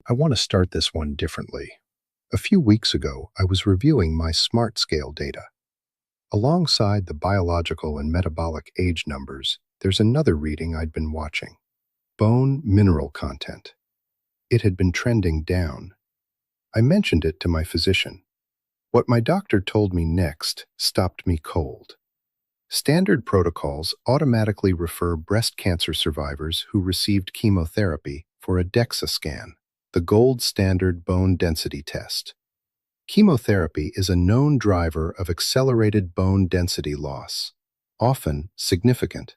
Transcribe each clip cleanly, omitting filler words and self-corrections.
I want to start this one differently. A few weeks ago, I was reviewing my SMART scale data. Alongside the biological and metabolic age numbers, there's another reading I'd been watching: bone mineral content. It had been trending down. I mentioned it to my physician. What my doctor told me next stopped me cold. Standard protocols automatically refer breast cancer survivors who received chemotherapy for a DEXA scan, the gold standard bone density test. Chemotherapy is a known driver of accelerated bone density loss, often significant,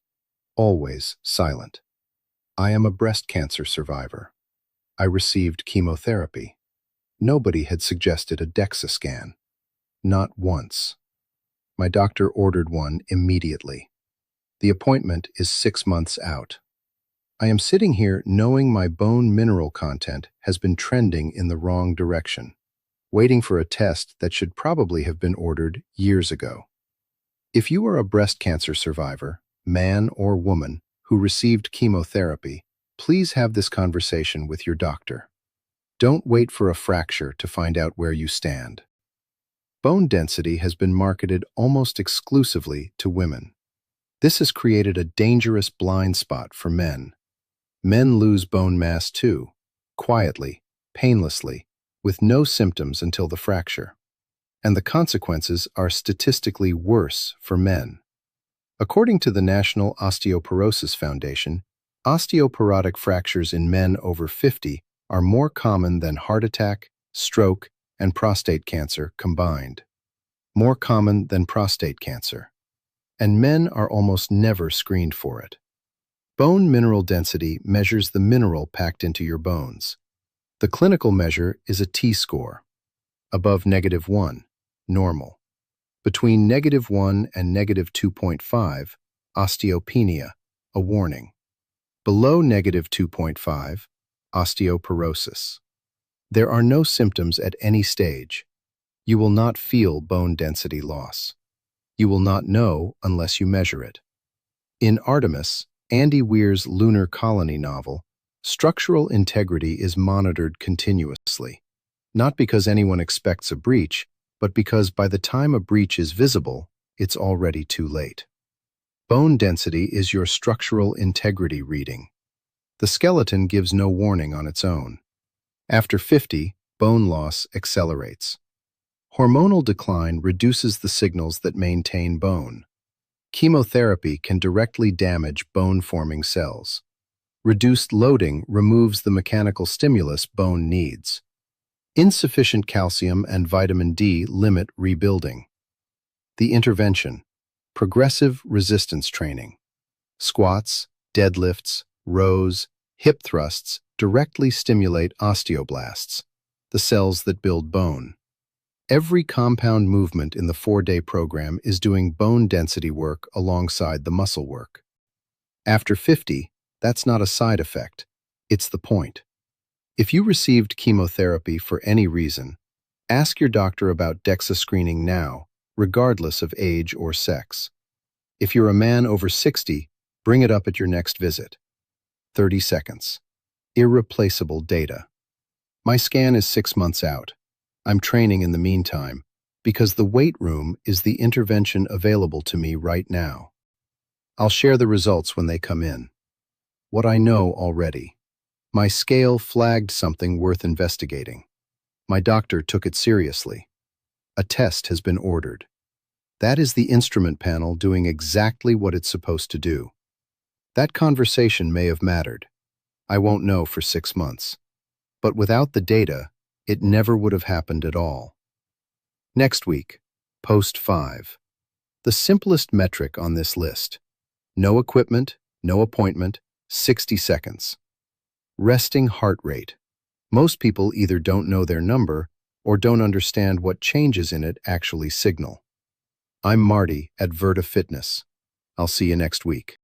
always silent. I am a breast cancer survivor. I received chemotherapy. Nobody had suggested a DEXA scan. Not once. My doctor ordered one immediately. The appointment is 6 months out. I am sitting here knowing my bone mineral content has been trending in the wrong direction, waiting for a test that should probably have been ordered years ago. If you are a breast cancer survivor, man or woman, who received chemotherapy, please have this conversation with your doctor. Don't wait for a fracture to find out where you stand. Bone density has been marketed almost exclusively to women. This has created a dangerous blind spot for men. Men lose bone mass too, quietly, painlessly, with no symptoms until the fracture. And the consequences are statistically worse for men. According to the National Osteoporosis Foundation, osteoporotic fractures in men over 50 are more common than heart attack, stroke, and prostate cancer combined. More common than prostate cancer. And men are almost never screened for it. Bone mineral density measures the mineral packed into your bones. The clinical measure is a T-score. Above -1, normal. Between -1 and -2.5, osteopenia, a warning. Below -2.5, osteoporosis. There are no symptoms at any stage. You will not feel bone density loss. You will not know unless you measure it. In Artemis, Andy Weir's lunar colony novel, structural integrity is monitored continuously, not because anyone expects a breach, but because by the time a breach is visible, it's already too late. Bone density is your structural integrity reading. The skeleton gives no warning on its own. After 50, bone loss accelerates. Hormonal decline reduces the signals that maintain bone. Chemotherapy can directly damage bone-forming cells. Reduced loading removes the mechanical stimulus bone needs. Insufficient calcium and vitamin D limit rebuilding. The intervention: progressive resistance training. Squats, deadlifts, rows, hip thrusts directly stimulate osteoblasts, the cells that build bone. Every compound movement in the 4-day program is doing bone density work alongside the muscle work. After 50, that's not a side effect, it's the point. If you received chemotherapy for any reason, ask your doctor about DEXA screening now, regardless of age or sex. If you're a man over 60, bring it up at your next visit. 30 seconds. Irreplaceable data. My scan is 6 months out. I'm training in the meantime, because the weight room is the intervention available to me right now. I'll share the results when they come in. What I know already. My scale flagged something worth investigating. My doctor took it seriously. A test has been ordered. That is the instrument panel doing exactly what it's supposed to do. That conversation may have mattered. I won't know for 6 months. But without the data, it never would have happened at all. Next week, post 5. The simplest metric on this list. No equipment, no appointment, 60 seconds. Resting heart rate. Most people either don't know their number or don't understand what changes in it actually signal. I'm Marty at VirtaFitness. I'll see you next week.